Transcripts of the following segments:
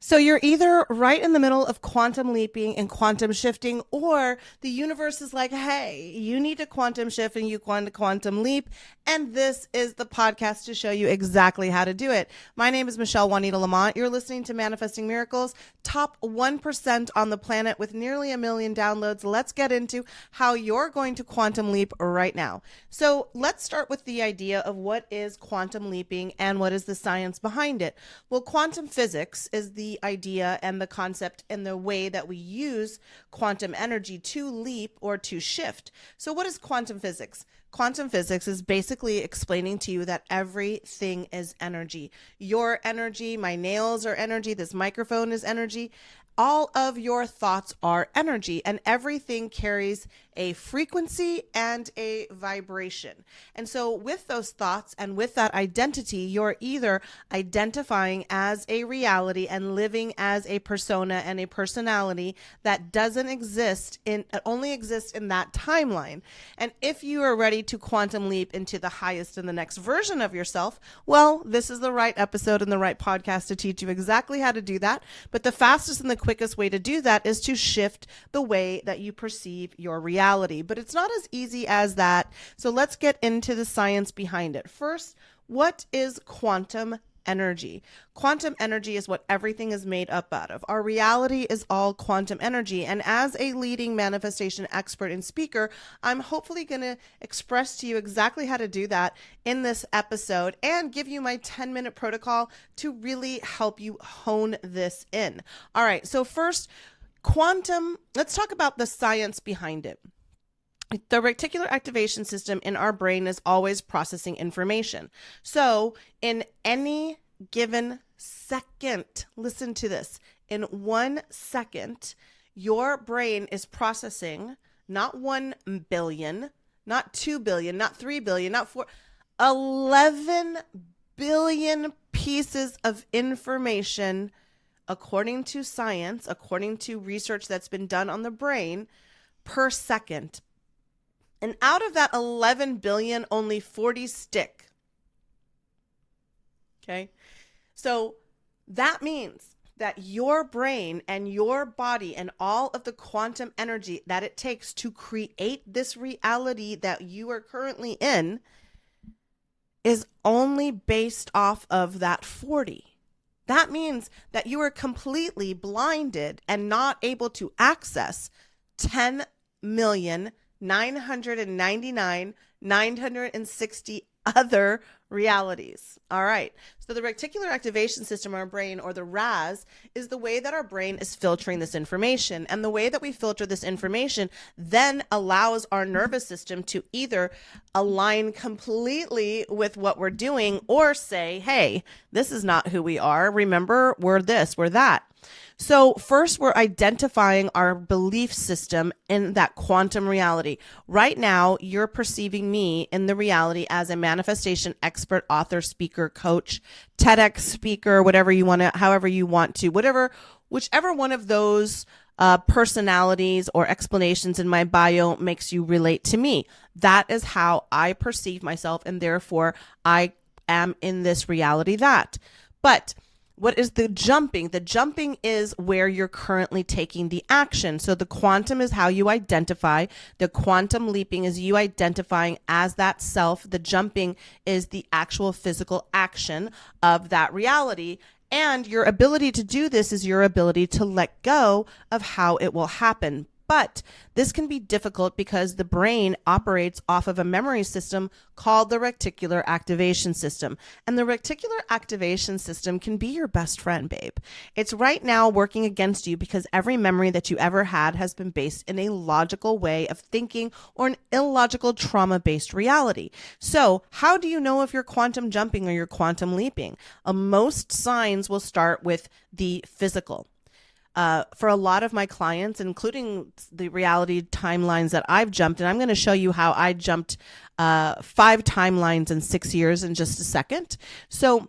So you're either right in the middle of quantum leaping and quantum shifting, or the universe is like, hey, you need to quantum shift and you want to quantum leap. And this is the podcast to show you exactly how to do it. My name is Michelle Juanita Lamont. You're listening to Manifesting Miracles, top 1% on the planet with nearly 1 million downloads. Let's get into how you're going to quantum leap right now. So let's start with the idea of what is quantum leaping and what is the science behind it. Well, quantum physics is the idea and the concept and the way that we use quantum energy to leap or to shift. So what is quantum physics? Quantum physics is basically explaining to you that everything is energy. Your energy, my nails are energy, this microphone is energy. All of your thoughts are energy, and everything carries a frequency and a vibration. And so with those thoughts and with that identity, you're either identifying as a reality and living as a persona and a personality that doesn't exist only exists in that timeline. And if you are ready to quantum leap into the highest and the next version of yourself, well, this is the right episode and the right podcast to teach you exactly how to do that. But the fastest and the quickest way to do that is to shift the way that you perceive your reality. But it's not as easy as that. So let's get into the science behind it. First, what is quantum energy? Quantum energy is what everything is made up out of. Our reality is all quantum energy. And as a leading manifestation expert and speaker, I'm hopefully going to express to you exactly how to do that in this episode and give you my 10-minute protocol to really help you hone this in. All right. So first, let's talk about the science behind it. The reticular activation system in our brain is always processing information. So in any given second, listen to this, in 1 second, your brain is processing not 1 billion, not 2 billion, not 3 billion, not 11 billion pieces of information, according to science, according to research that's been done on the brain, per second. And out of that 11 billion, only 40 stick. Okay. So that means that your brain and your body and all of the quantum energy that it takes to create this reality that you are currently in is only based off of that 40. That means that you are completely blinded and not able to access 10,999,960 other realities. All right. So the reticular activation system, our brain, or the RAS, is the way that our brain is filtering this information. And the way that we filter this information then allows our nervous system to either align completely with what we're doing or say, hey, this is not who we are. Remember, we're this, we're that. So first, we're identifying our belief system in that quantum reality. Right now, you're perceiving me in the reality as a manifestation expert, author, speaker, coach, TEDx speaker, whatever you want to, however you want to, whichever one of those personalities or explanations in my bio makes you relate to me. That is how I perceive myself, and therefore I am in this reality that. But what is the jumping? The jumping is where you're currently taking the action. So the quantum is how you identify. The quantum leaping is you identifying as that self. The jumping is the actual physical action of that reality. And your ability to do this is your ability to let go of how it will happen. But this can be difficult because the brain operates off of a memory system called the reticular activation system. And the reticular activation system can be your best friend, babe. It's right now working against you because every memory that you ever had has been based in a logical way of thinking or an illogical trauma-based reality. So how do you know if you're quantum jumping or you're quantum leaping? Most signs will start with the physical. For a lot of my clients, including the reality timelines that I've jumped, and I'm going to show you how I jumped 5 timelines in 6 years in just a second. So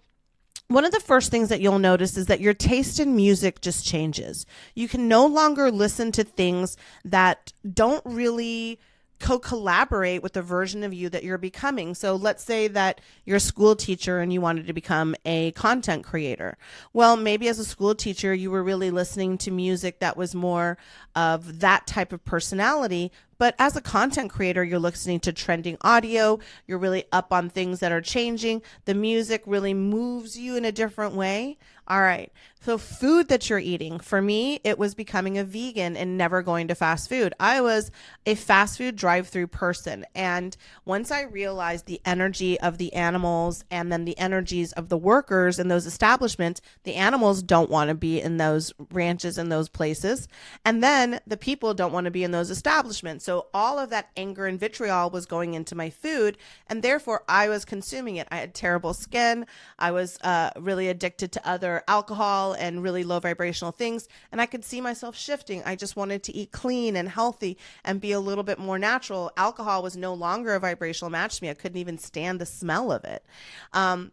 one of the first things that you'll notice is that your taste in music just changes. You can no longer listen to things that don't really co-collaborate with the version of you that you're becoming. So let's say that you're a school teacher and you wanted to become a content creator. Well, maybe as a school teacher, you were really listening to music that was more of that type of personality. But as a content creator, you're listening to trending audio. You're really up on things that are changing. The music really moves you in a different way. All right. So food that you're eating. For me, it was becoming a vegan and never going to fast food. I was a fast food drive-through person. And once I realized the energy of the animals and then the energies of the workers in those establishments, the animals don't want to be in those ranches and those places. And then the people don't want to be in those establishments. So all of that anger and vitriol was going into my food, and therefore I was consuming it. I had terrible skin. I was really addicted to other alcohol and really low vibrational things, and I could see myself shifting. I just wanted to eat clean and healthy and be a little bit more natural. Alcohol was no longer a vibrational match to me. I couldn't even stand the smell of it. And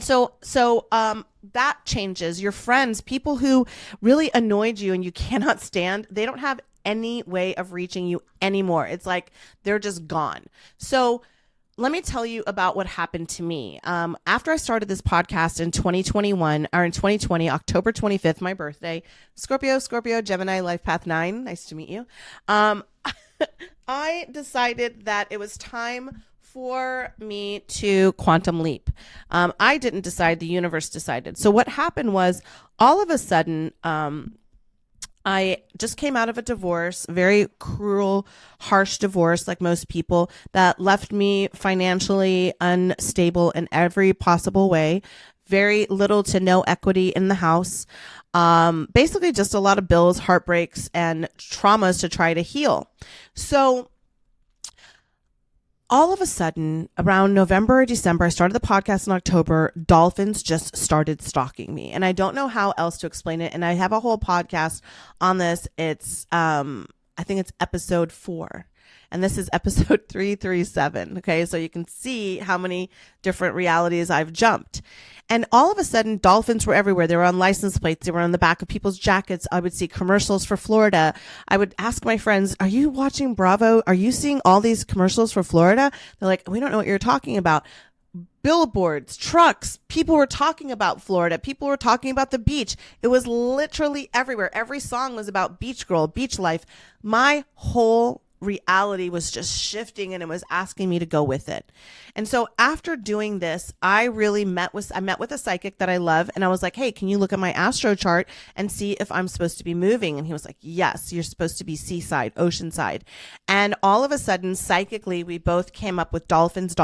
so that changes. Your friends, people who really annoyed you and you cannot stand, they don't have any way of reaching you anymore. It's like they're just gone. So let me tell you about what happened to me. After I started this podcast in 2021, or in 2020, October 25th, my birthday, Scorpio, Gemini, Life Path 9. Nice to meet you. I decided that it was time for me to quantum leap. I didn't decide, the universe decided. So what happened was, all of a sudden, I just came out of a divorce, very cruel, harsh divorce, like most people, that left me financially unstable in every possible way. Very little to no equity in the house. Basically just a lot of bills, heartbreaks, and traumas to try to heal. So all of a sudden, around November or December, I started the podcast in October, dolphins just started stalking me. And I don't know how else to explain it. And I have a whole podcast on this. It's, I think it's episode 4. And this is episode 337. Okay. So you can see how many different realities I've jumped. And all of a sudden, dolphins were everywhere. They were on license plates. They were on the back of people's jackets. I would see commercials for Florida. I would ask my friends, are you watching Bravo? Are you seeing all these commercials for Florida? They're like, we don't know what you're talking about. Billboards, trucks, people were talking about Florida. People were talking about the beach. It was literally everywhere. Every song was about beach girl, beach life. My whole reality was just shifting, and it was asking me to go with it. And so after doing this, I met with a psychic that I love, and I was like, hey, can you look at my astro chart and see if I'm supposed to be moving? And he was like, yes, you're supposed to be seaside, oceanside. And all of a sudden, psychically, we both came up with dolphins.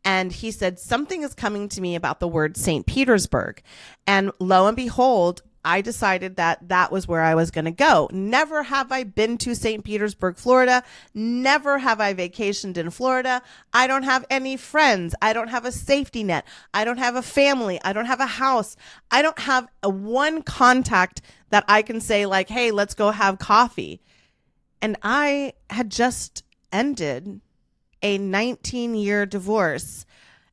And he said, something is coming to me about the word St. Petersburg. And lo and behold, I decided that that was where I was going to go. Never have I been to St. Petersburg, Florida. Never have I vacationed in Florida. I don't have any friends. I don't have a safety net. I don't have a family. I don't have a house. I don't have one contact that I can say like, hey, let's go have coffee. And I had just ended a 19-year divorce,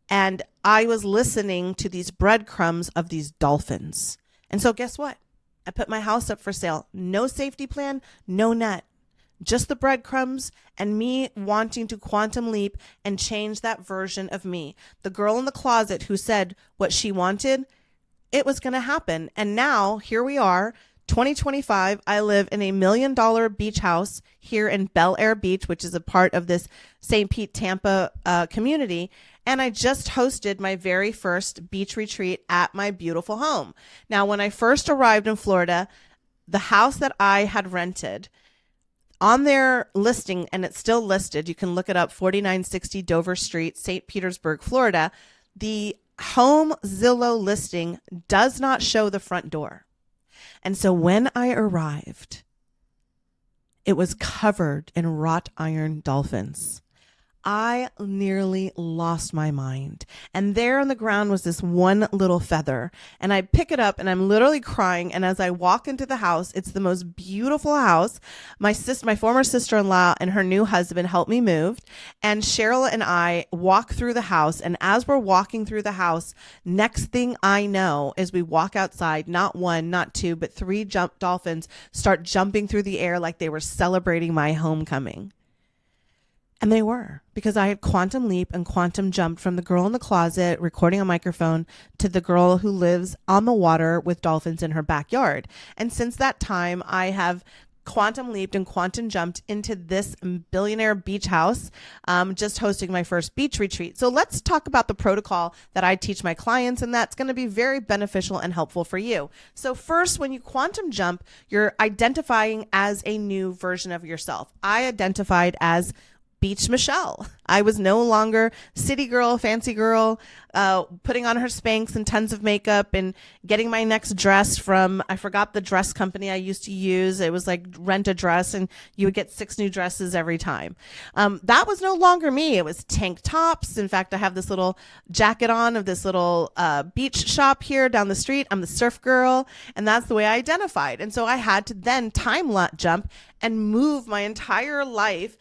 and I was listening to these breadcrumbs of these dolphins. And so guess what? I put my house up for sale. No safety plan, no net, just the breadcrumbs and me wanting to quantum leap and change that version of me. The girl in the closet who said what she wanted, it was going to happen. And now here we are, 2025. I live in $1 million beach house here in Bel Air Beach, which is a part of this St. Pete, Tampa community. And I just hosted my very first beach retreat at my beautiful home. Now, when I first arrived in Florida, the house that I had rented, on their listing, and it's still listed, you can look it up, 4960 Dover Street, St. Petersburg, Florida, the home Zillow listing does not show the front door. And so when I arrived, it was covered in wrought iron dolphins. I nearly lost my mind. And there on the ground was this one little feather. And I pick it up and I'm literally crying. And as I walk into the house, it's the most beautiful house. My former sister-in-law and her new husband helped me move. And Cheryl and I walk through the house. And as we're walking through the house, next thing I know is we walk outside, not one, not two, but 3 dolphins start jumping through the air like they were celebrating my homecoming. And they were, because I had quantum leap and quantum jumped from the girl in the closet recording a microphone to the girl who lives on the water with dolphins in her backyard. And since that time, I have quantum leaped and quantum jumped into this billionaire beach house, just hosting my first beach retreat. So let's talk about the protocol that I teach my clients, and that's going to be very beneficial and helpful for you. So first, when you quantum jump, you're identifying as a new version of yourself. I identified as Beach Michelle. I was no longer city girl, fancy girl, putting on her Spanx and tons of makeup and getting my next dress from, I forgot the dress company I used to use. It was like rent a dress and you would get 6 new dresses every time. That was no longer me. It was tank tops. In fact, I have this little jacket on of this little beach shop here down the street. I'm the surf girl, and that's the way I identified. And so I had to then time jump and move my entire life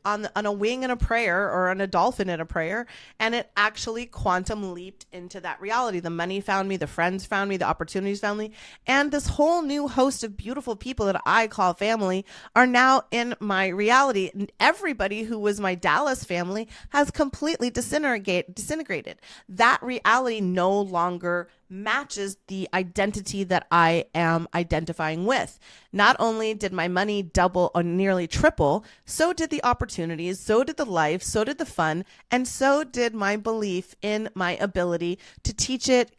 on a wing and a prayer, or on a dolphin and a prayer, and it actually quantum leaped into that reality. The money found me, the friends found me, the opportunities found me, and this whole new host of beautiful people that I call family are now in my reality. And everybody who was my Dallas family has completely disintegrated. That reality no longer matches the identity that I am identifying with. Not only did my money double or nearly triple, so did the opportunities, so did the life, so did the fun, and so did my belief in my ability to teach it,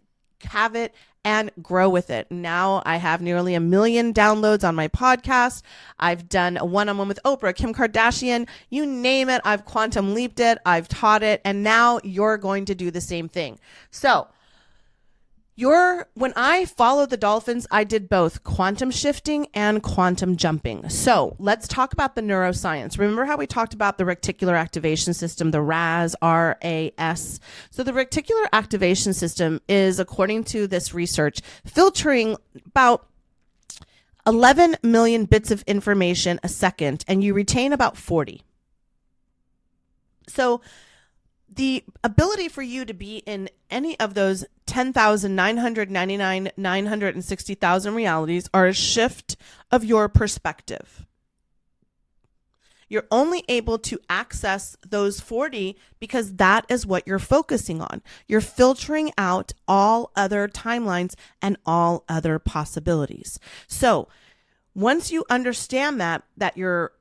have it, and grow with it. Now I have nearly 1 million downloads on my podcast. I've done a one-on-one with Oprah, Kim Kardashian, you name it. I've quantum leaped it. I've taught it. And now you're going to do the same thing. So when I followed the dolphins, I did both quantum shifting and quantum jumping. So let's talk about the neuroscience. Remember how we talked about the Reticular Activation System, the RAS, R-A-S. So the Reticular Activation System is, according to this research, filtering about 11 million bits of information a second, and you retain about 40. So the ability for you to be in any of those 10,999, 960,000 realities are a shift of your perspective. You're only able to access those 40 because that is what you're focusing on. You're filtering out all other timelines and all other possibilities. So once you understand that your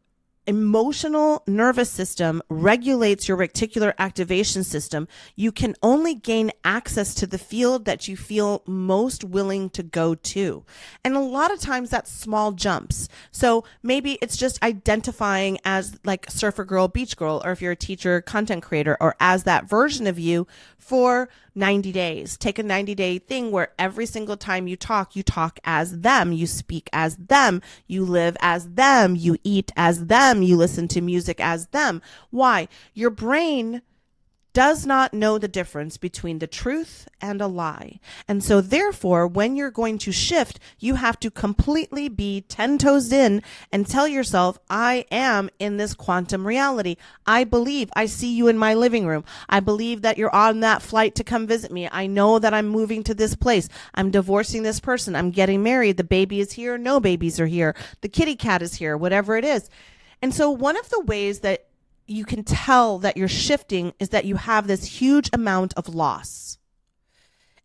emotional nervous system regulates your reticular activation system, you can only gain access to the field that you feel most willing to go to. And a lot of times that's small jumps. So maybe it's just identifying as like surfer girl, beach girl, or if you're a teacher, content creator, or as that version of you for 90 days. Take a 90-day thing where every single time you talk as them, you speak as them, you live as them, you eat as them, you listen to music as them. Why? Your brain does not know the difference between the truth and a lie. And so therefore, when you're going to shift, you have to completely be 10 toes in and tell yourself, I am in this quantum reality. I believe I see you in my living room. I believe that you're on that flight to come visit me. I know that I'm moving to this place. I'm divorcing this person. I'm getting married. The baby is here. No babies are here. The kitty cat is here, whatever it is. And so one of the ways that you can tell that you're shifting is that you have this huge amount of loss.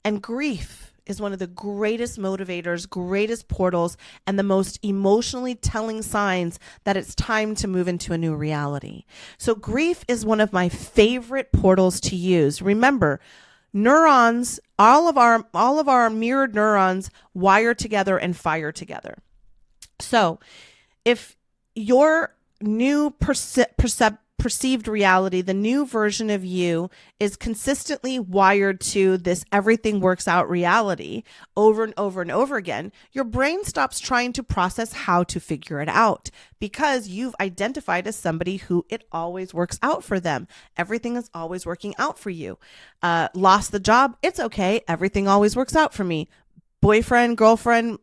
And grief is one of the greatest motivators, greatest portals, and the most emotionally telling signs that it's time to move into a new reality. So grief is one of my favorite portals to use. Remember, neurons, all of our mirrored neurons wire together and fire together. So if your new perceived reality, the new version of you, is consistently wired to this everything works out reality over and over and over again, your brain stops trying to process how to figure it out because you've identified as somebody who it always works out for them. Everything is always working out for you. Lost the job? It's okay. Everything always works out for me. Boyfriend, girlfriend,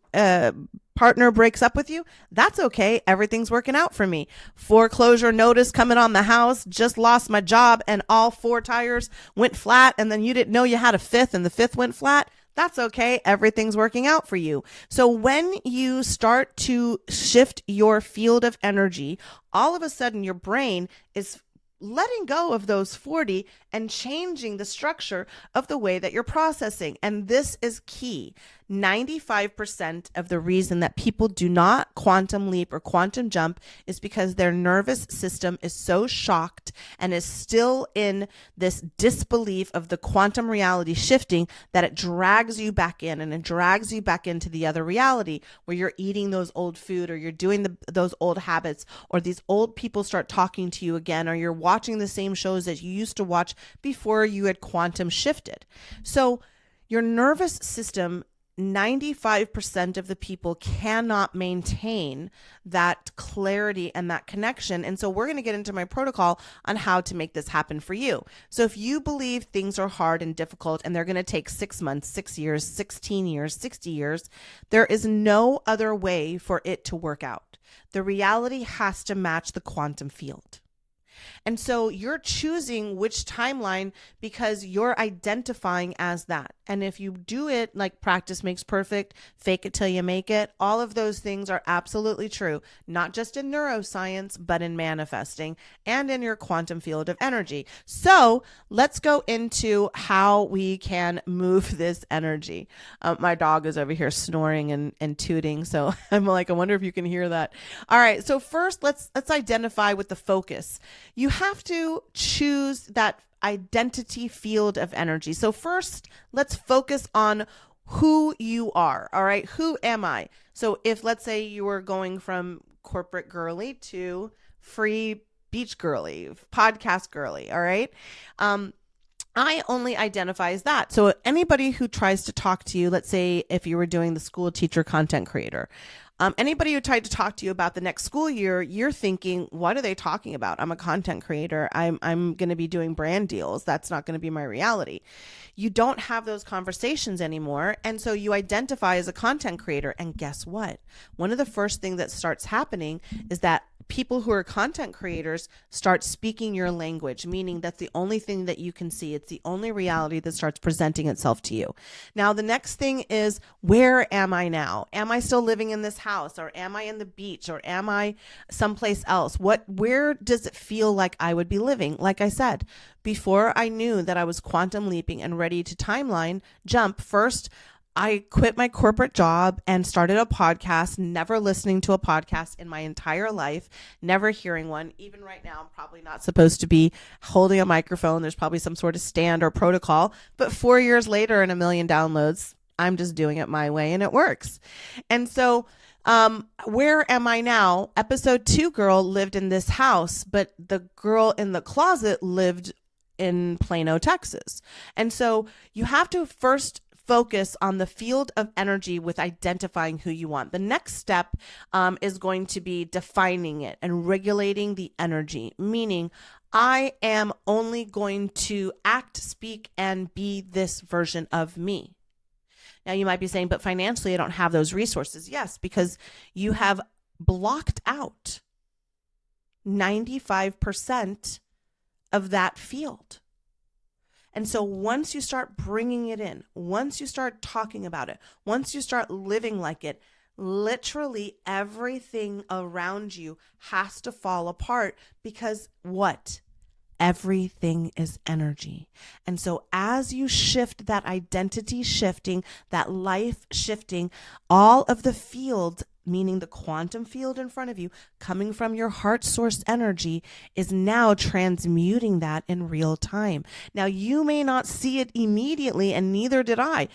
partner breaks up with you, that's okay. Everything's working out for me. Foreclosure notice coming on the house, just lost my job and all 4 tires went flat, and then you didn't know you had a 5th and the 5th went flat. That's okay. Everything's working out for you. So when you start to shift your field of energy, all of a sudden your brain is letting go of those 40 and changing the structure of the way that you're processing. And this is key. 95% of the reason that people do not quantum leap or quantum jump is because their nervous system is so shocked and is still in this disbelief of the quantum reality shifting that it drags you back in, and it drags you back into the other reality where you're eating those old food, or you're doing those old habits, or these old people start talking to you again, or you're watching the same shows that you used to watch before you had quantum shifted. So your nervous system, 95% of the people cannot maintain that clarity and that connection. And so we're going to get into my protocol on how to make this happen for you. So if you believe things are hard and difficult and they're going to take 6 months, 6 years, 16 years, 60 years, there is no other way for it to work out. The reality has to match the quantum field. And so you're choosing which timeline because you're identifying as that. And if you do it like practice makes perfect, fake it till you make it, all of those things are absolutely true, not just in neuroscience, but in manifesting and in your quantum field of energy. So let's go into how we can move this energy. My dog is over here snoring and tooting. So I'm like, I wonder if you can hear that. All right. So first, let's identify with the focus. You have to choose that identity field of energy. So first, let's focus on who you are. All right. Who am I? So if, let's say, you were going from corporate girly to free beach girly, podcast girly. All right. I only identify as that. So anybody who tries to talk to you, let's say if you were doing the school teacher content creator, anybody who tried to talk to you about the next school year, you're thinking, what are they talking about? I'm a content creator. I'm going to be doing brand deals. That's not going to be my reality. You don't have those conversations anymore. And so you identify as a content creator. And guess what? One of the first things that starts happening is that people who are content creators start speaking your language, meaning that's the only thing that you can see. It's the only reality that starts presenting itself to you. Now, the next thing is, where am I now? Am I still living in this house, or am I in the beach, or am I someplace else? Where does it feel like I would be living? Like I said, before I knew that I was quantum leaping and ready to timeline jump, first, I quit my corporate job and started a podcast, never listening to a podcast in my entire life, never hearing one. Even right now, I'm probably not supposed to be holding a microphone. There's probably some sort of stand or protocol. But 4 years later and 1 million downloads, I'm just doing it my way and it works. And so where am I now? Episode 2 girl lived in this house, but the girl in the closet lived in Plano, Texas. And so you have to first focus on the field of energy with identifying who you want. The next step is going to be defining it and regulating the energy, meaning I am only going to act, speak, and be this version of me. Now you might be saying, but financially I don't have those resources. Yes, because you have blocked out 95% of that field. And so once you start bringing it in, once you start talking about it, once you start living like it, literally everything around you has to fall apart, because what? Everything is energy. And so as you shift that identity shifting, that life shifting, all of the fields, meaning the quantum field in front of you, coming from your heart source energy, is now transmuting that in real time. Now, you may not see it immediately, and neither did I.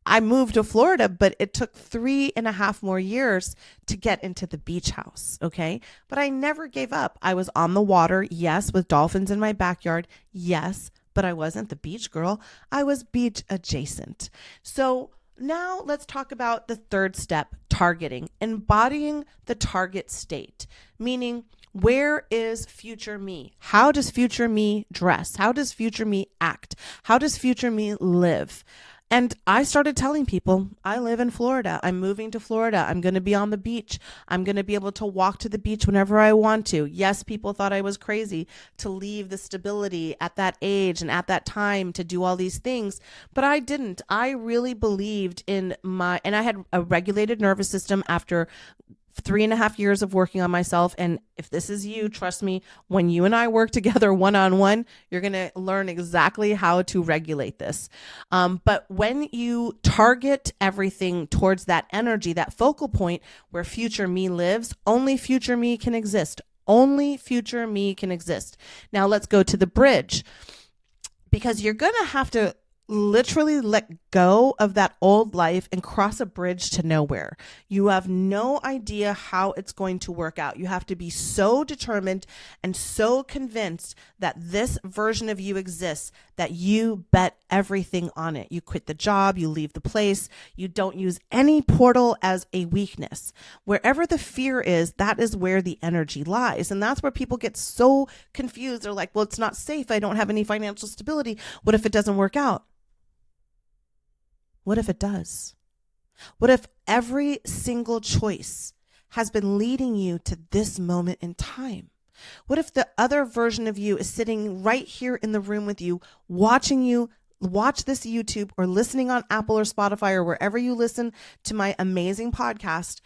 I moved to Florida, but it took 3.5 more years to get into the beach house. Okay. But I never gave up. I was on the water. Yes. With dolphins in my backyard. Yes. But I wasn't the beach girl. I was beach adjacent. So now let's talk about the third step, targeting, embodying the target state, meaning where is future me? How does future me dress? How does future me act? How does future me live? And I started telling people, I live in Florida. I'm moving to Florida. I'm going to be on the beach. I'm going to be able to walk to the beach whenever I want to. Yes, people thought I was crazy to leave the stability at that age and at that time to do all these things, but I didn't. I really believed in and I had a regulated nervous system after 3.5 years of working on myself. And if this is you, trust me, when you and I work together one-on-one, you're going to learn exactly how to regulate this. But when you target everything towards that energy, that focal point where future me lives, only future me can exist. Only future me can exist. Now let's go to the bridge, because you're going to have to literally let go of that old life and cross a bridge to nowhere. You have no idea how it's going to work out. You have to be so determined and so convinced that this version of you exists that you bet everything on it. You quit the job, you leave the place, you don't use any portal as a weakness. Wherever the fear is, that is where the energy lies. And that's where people get so confused. They're like, well, it's not safe. I don't have any financial stability. What if it doesn't work out? What if it does? What if every single choice has been leading you to this moment in time? What if the other version of you is sitting right here in the room with you, watching you watch this YouTube or listening on Apple or Spotify or wherever you listen to my amazing podcast,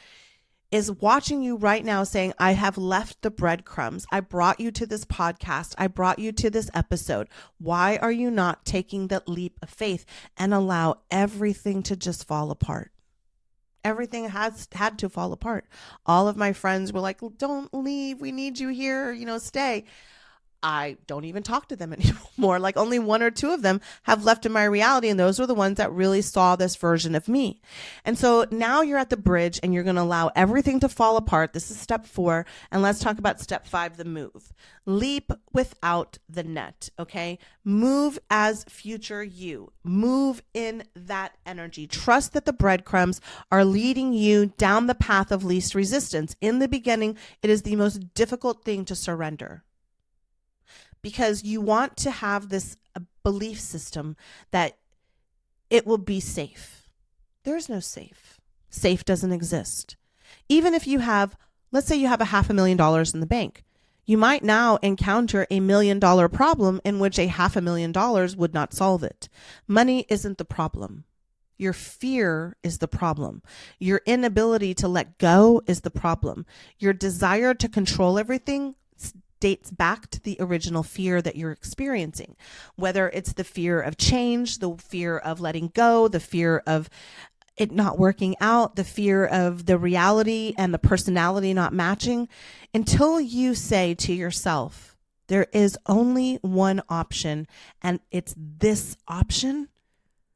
is watching you right now saying, I have left the breadcrumbs. I brought you to this podcast. I brought you to this episode. Why are you not taking that leap of faith and allow everything to just fall apart? Everything has had to fall apart. All of my friends were like, don't leave. We need you here. Stay. I don't even talk to them anymore. Like only one or two of them have left in my reality. And those were the ones that really saw this version of me. And so now you're at the bridge and you're going to allow everything to fall apart. This is step 4. And let's talk about step 5, the move. Leap without the net. Okay. Move as future you. Move in that energy. Trust that the breadcrumbs are leading you down the path of least resistance. In the beginning, it is the most difficult thing to surrender, because you want to have this belief system that it will be safe. There is no safe. Safe doesn't exist. Even if you have, let's say you have $500,000 in the bank, you might now encounter $1 million problem in which $500,000 would not solve it. Money isn't the problem. Your fear is the problem. Your inability to let go is the problem. Your desire to control everything dates back to the original fear that you're experiencing, whether it's the fear of change, the fear of letting go, the fear of it not working out, the fear of the reality and the personality not matching. Until you say to yourself, there is only one option and it's this option,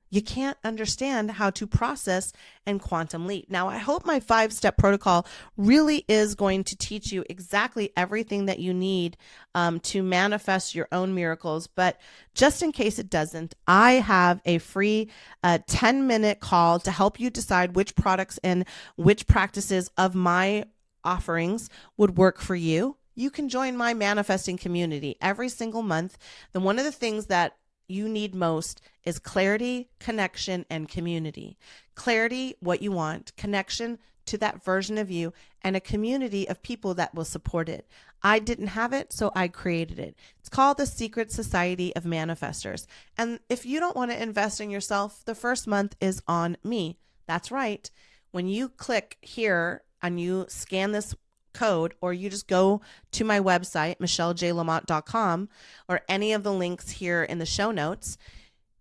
you can't understand how to process and quantum leap. Now, I hope my 5-step protocol really is going to teach you exactly everything that you need to manifest your own miracles. But just in case it doesn't, I have a free 10-minute call to help you decide which products and which practices of my offerings would work for you. You can join my manifesting community every single month. Then one of the things that you need most is clarity, connection, and community. Clarity, what you want, connection to that version of you, and a community of people that will support it. I didn't have it, so I created it. It's called the Secret Society of Manifestors. And if you don't want to invest in yourself, the first month is on me. That's right. When you click here and you scan this code, or you just go to my website, michellejlamont.com, or any of the links here in the show notes,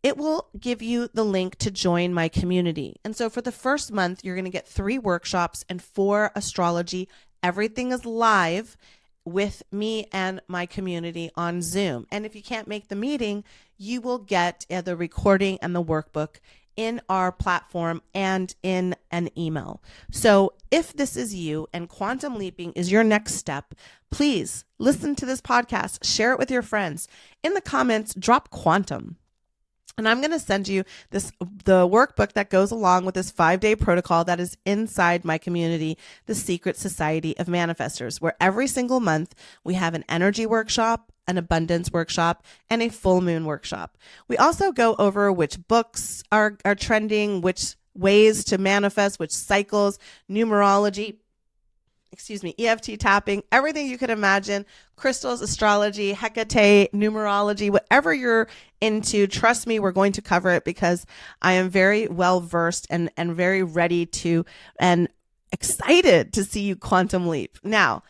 it will give you the link to join my community. And so for the first month, you're going to get 3 workshops and 4 astrology. Everything is live with me and my community on Zoom. And if you can't make the meeting, you will get the recording and the workbook in our platform and in an email. So if this is you and quantum leaping is your next step, please listen to this podcast, share it with your friends. In the comments, drop quantum. And I'm going to send you the workbook that goes along with this 5-day protocol that is inside my community, the Secret Society of Manifestors, where every single month we have an energy workshop, an abundance workshop, and a full moon workshop. We also go over which books are trending, which ways to manifest, which cycles, numerology, EFT tapping, everything you could imagine, crystals, astrology, Hecate, numerology, whatever you're into. Trust me, we're going to cover it because I am very well versed and very ready to and excited to see you quantum leap. Now,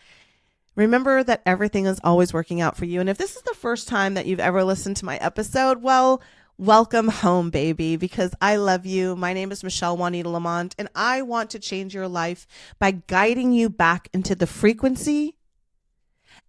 remember that everything is always working out for you. And if this is the first time that you've ever listened to my episode, well, welcome home, baby, because I love you. My name is Michelle Juanita Lamont, and I want to change your life by guiding you back into the frequency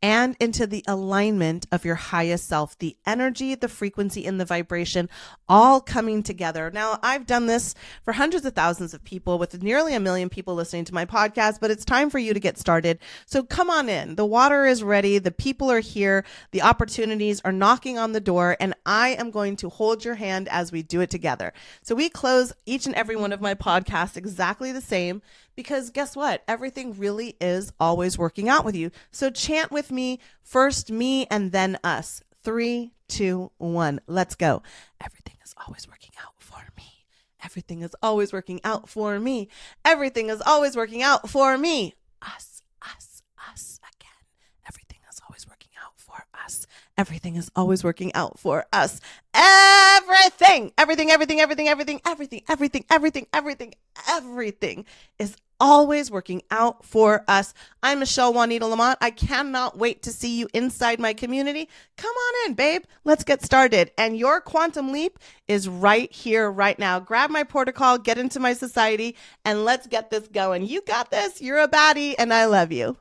and into the alignment of your highest self, the energy, the frequency, and the vibration all coming together. Now, I've done this for hundreds of thousands of people with nearly 1 million people listening to my podcast, but it's time for you to get started. So come on in. The water is ready. The people are here. The opportunities are knocking on the door, and I am going to hold your hand as we do it together. So we close each and every one of my podcasts exactly the same, because guess what? Everything really is always working out with you. So chant with me, first me and then us. 3, 2, 1. Let's go. Everything is always working out for me. Everything is always working out for me. Everything is always working out for me. Us again. Everything is always working out for us. Everything is always working out for us. Everything is always working out for us. I'm Michelle Juanita Lamont. I cannot wait to see you inside my community. Come on in, babe. Let's get started. And your quantum leap is right here, right now. Grab my protocol, get into my society, and let's get this going. You got this. You're a baddie, and I love you.